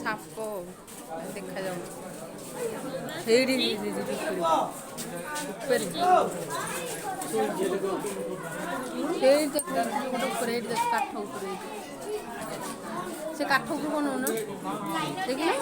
ସାପ ଦେଖାଯାଉଛି ଏଇଠି ଉପରେ ଉପରେ ଏଇଠି କାଠ ଉପରେ ସେ କାଠ ଉପରୁ ବନଉନ ଦେଖିଲେ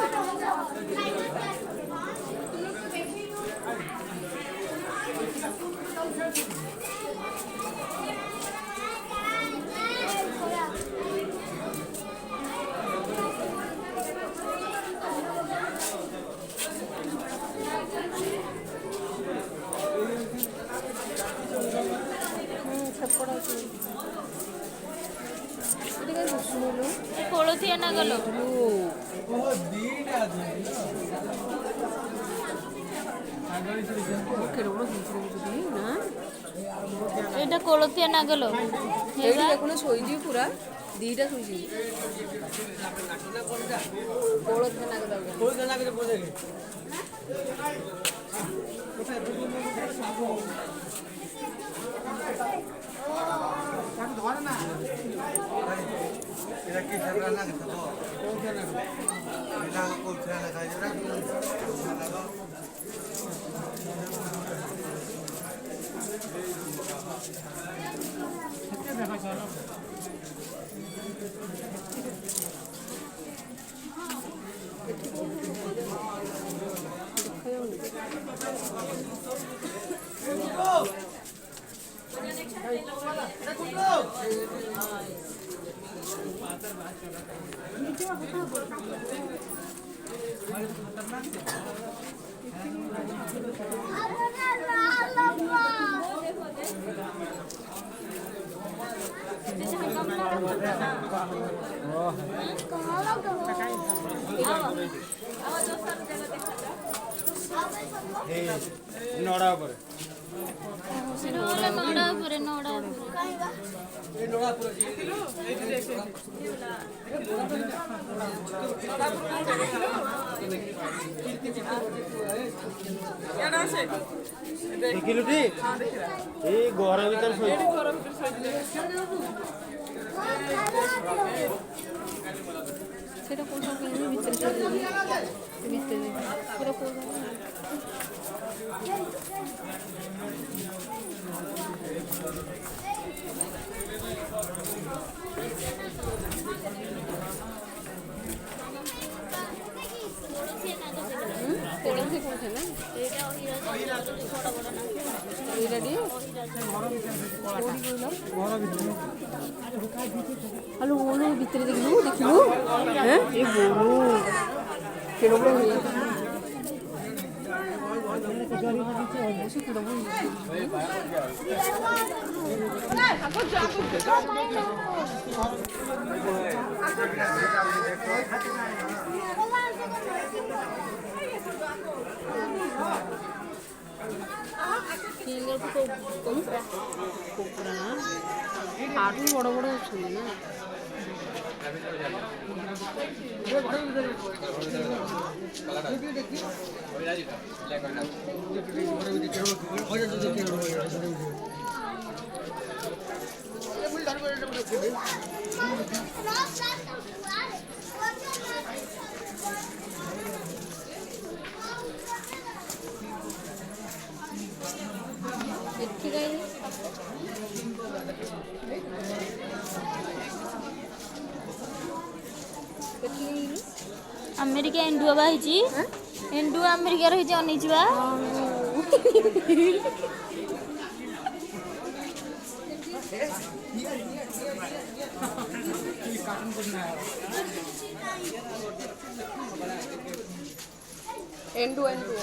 କୋଳଥିଆ ନା ଗଲ ଏଇଟା କୋଳଥିଆ ନା ଗଲ ଏଇଠି ଦେଖୁନ ଶୋଇଯିବି ପୁରା ଦିଟା ଶୋଇଯିବି କୋଳଥିଆ ନାଗ नड़ा पर देखिलु टी ए घर भीतर सोई সেটা কোথাও কিনে ভিতরে চলে যাবে ভিতরে পুরো পুরো କୋଳଥି କୋଉଠି ନା ଏଇଟା ବଡ଼ ବଡ଼ ନା ଏଇଟା ଟି ହ୍ୟାଲୋ ବୋलो ଭିତରେ ଦେଖିଲୁ ଦେଖିଲୁ হ্যাঁ এই বড় কেরকম আরো বড় বড় অଛନ୍ତି না अमेरिका एंडुआ बाहिची एंडुआ अमेरिका रही अनेइवा एंडु एंडु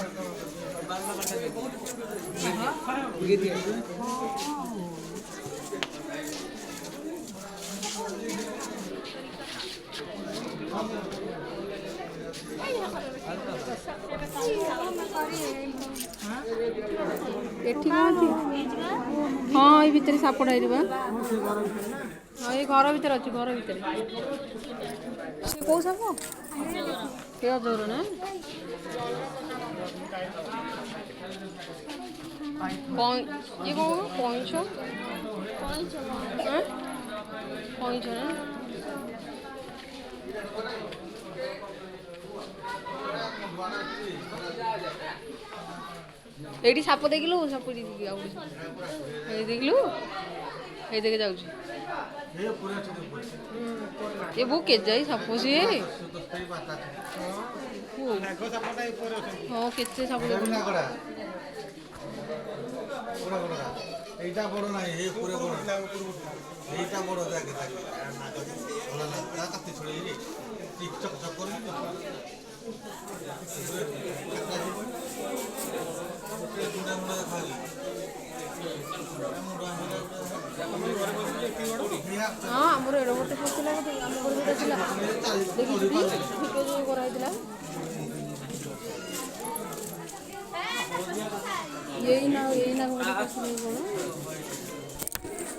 हाँ ये भितर सापड़ा हाँ ये घर भीतर अच्छी घर भीतर ସେ କୋଉ ସାପ? ସେ ଅଜଗର ନା? ଇଏ କଣ କଇଁଛ? କଇଁଛ ନା? ଏଇଠି ସାପ ଦେଖିଲୁ? ସାପ ଦେଖିକି ଆଉ ଏଇ ଦେଖିଲୁ? ଏଇ ଦେଖେ ଯାଉଛି। ଏ ବୋଉ କେଜାଇ ସାପ ସିଏ? ହଁ କେତେ ସାପ ଦେଖୁଛୁ? এইটা বড় নাই এই পুরো বড় এইটা বড় জায়গা থাকে ভালো লাগে না কাটতে ছড়ে রে ঠিক চক চক করে ହଁ ଆମର ଏଡ ଗୋଟେ ପଶିଲା ଆମ ଘର ଗୋଟେ ଥିଲା ଦେଖିଛୁ ଭିଡ଼ିଓ ଯୋଉ କରାହେଇଥିଲା ଏଇ ନା ଗୋଟେ ପଶିଲା କଣ